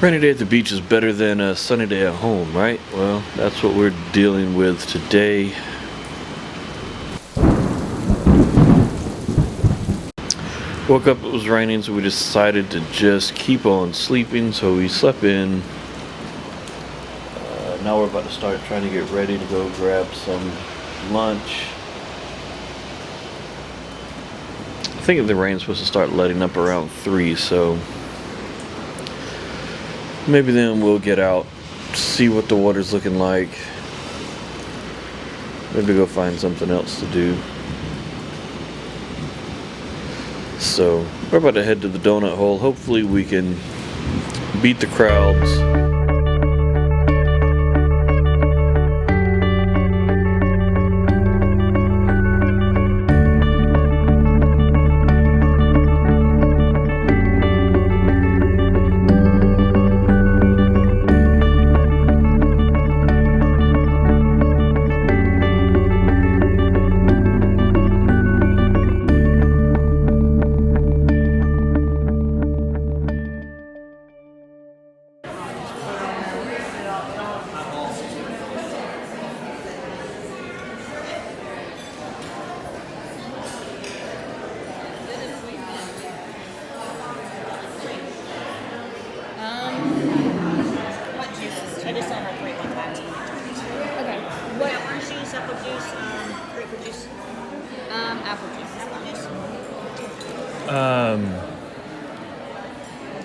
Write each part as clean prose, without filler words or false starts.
Rainy day at the beach is better than a sunny day at home, right? Well, that's what we're dealing with today. Woke up, it was raining, so we decided to just keep on sleeping, so we slept in. Now we're about to start trying to get ready to go grab some lunch. I think the rain's supposed to start letting up around 3, so maybe then we'll get out, see what the water's looking like. Maybe go find something else to do. So we're about to head to the Donut Hole. Hopefully we can beat the crowds. I just don't have grapefruit patch. Okay. What? Orange juice, apple juice, grapefruit juice. Apple juice is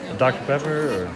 fine. Dr. Pepper or?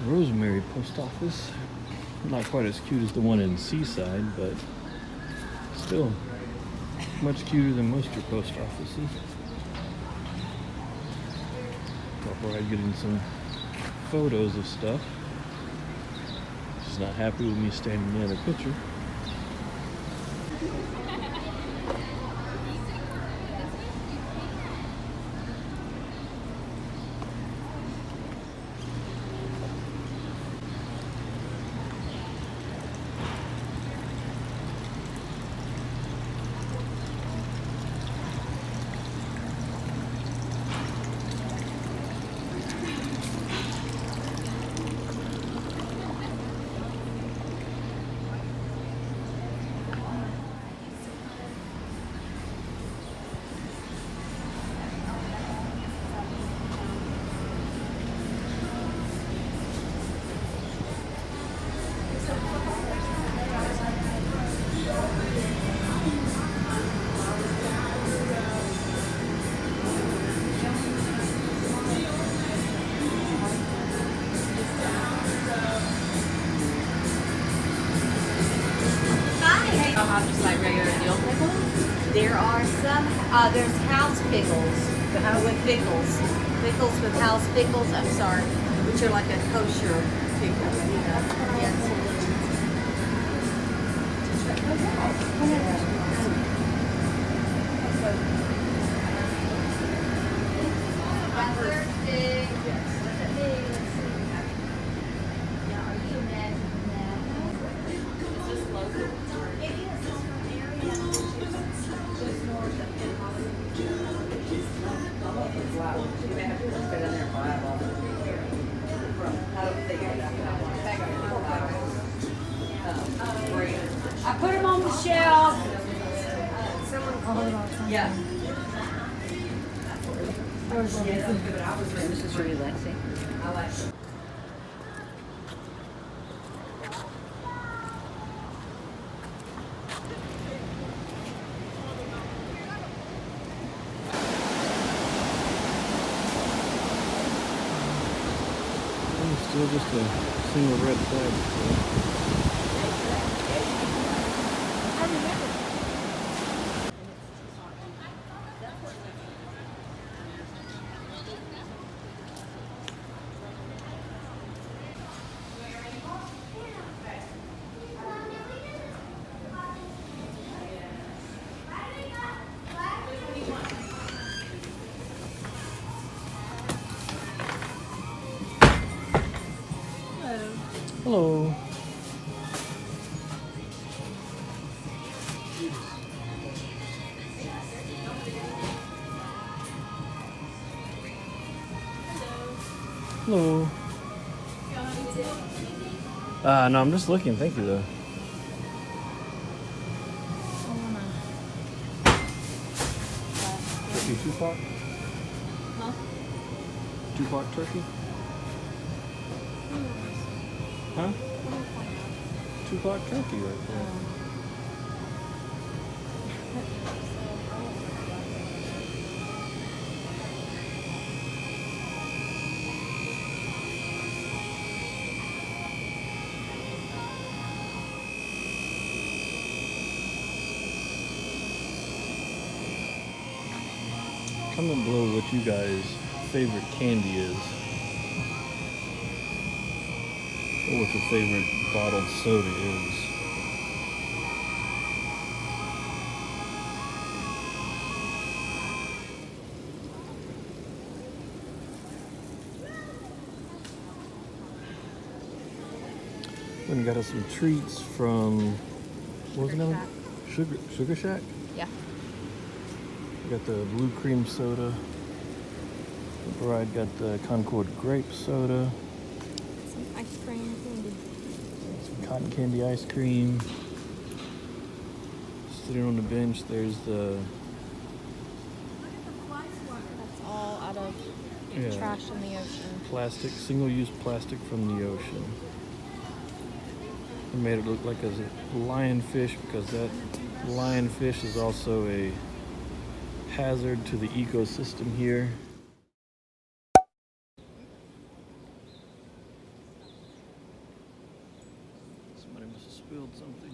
Rosemary post office. Not quite as cute as the one in Seaside, but still much cuter than most of your post offices. Thought I'd getting some photos of stuff. She's not happy with me standing near the picture. Just like regular dill pickles. There are some, there's house pickles with pickles. Pickles with house pickles, I'm sorry, which are like a kosher pickle. Yes. Wow. You may have to put it in there 5 on. I put them on the shelf. Someone called about something. Yeah. This is relaxing. Still just a single red flag. Hello. Hello. No, I'm just looking. Thank you, though. Turkey two-pot? Huh? Two-pot turkey? Huh? Two-pot turkey right there. Comment below what you guys' favorite candy is. Or what your favorite bottled soda is. Then we got us some treats from, what was the name? Sugar Shack? Yeah. We got the blue cream soda. The bride got the Concord grape soda. Some ice cream candy. Some cotton candy ice cream. Sitting on the bench, there's the That's all out of yeah, trash in the ocean. plastic, single-use plastic from the ocean. They made it look like a lionfish because that lionfish is also a hazard to the ecosystem here. Somebody must have spilled something.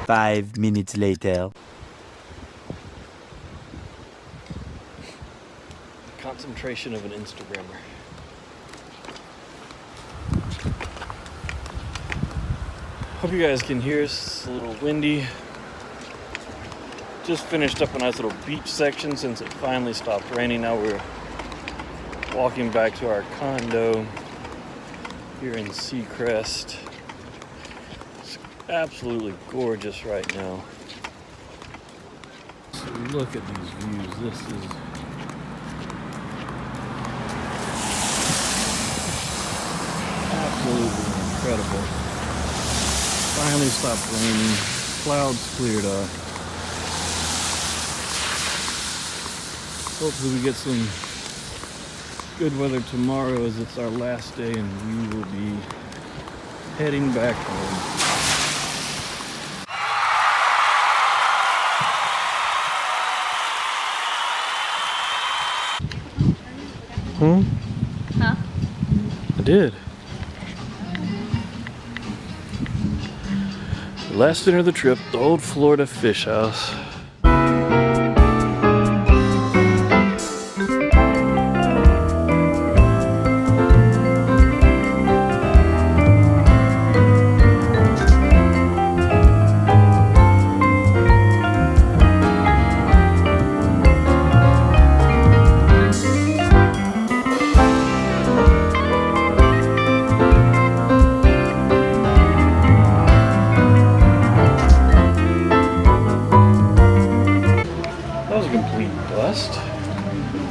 5 minutes later. Concentration of an Instagrammer. Hope you guys can hear us. It's a little windy. Just finished up a nice little beach section since it finally stopped raining. Now we're walking back to our condo here in Seacrest. It's absolutely gorgeous right now. So look at these views. This is absolutely incredible. Finally stopped raining. Clouds cleared up. Hopefully we get some good weather tomorrow as it's our last day and we will be heading back home. Huh? I did. Last dinner of the trip, the old Florida fish house.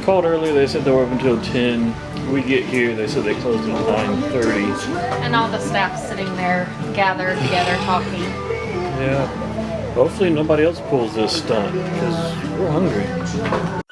Called earlier, they said they were open until 10. We get here, they said they closed at 9:30. And all the staff sitting there gathered together talking. Yeah. Hopefully nobody else pulls this stunt because we're hungry.